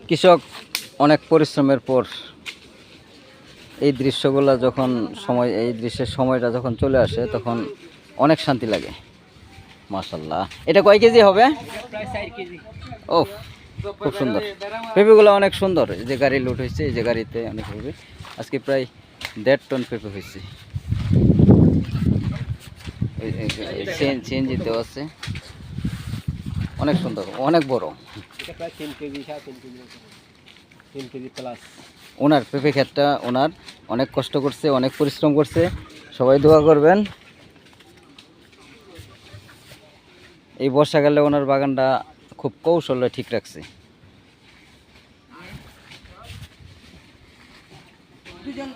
কৃষক অনেক পরিশ্রমের পর এই দৃশ্যগুলো যখন এই দৃশ্যের সময়টা যখন চলে আসে তখন অনেক শান্তি লাগে। মাশাআল্লাহ, এটা কয় কেজি হবে? ও, খুব সুন্দর। পেঁপেগুলো অনেক সুন্দর। এই যে গাড়ি লোড হয়েছে, এই যে গাড়িতে অনেক পেঁপে, আজকে প্রায় 1.5 টন পেঁপে হয়েছে। সিএনজিতেও আছে, অনেক সুন্দর, অনেক বড়। ওনার পেঁপে ক্ষেতটা ওনার অনেক কষ্ট করছে, অনেক পরিশ্রম করছে, সবাই দোয়া করবেন। এই বর্ষাকালে ওনার বাগানটা খুব কৌশলে ঠিক রাখছে। দুজন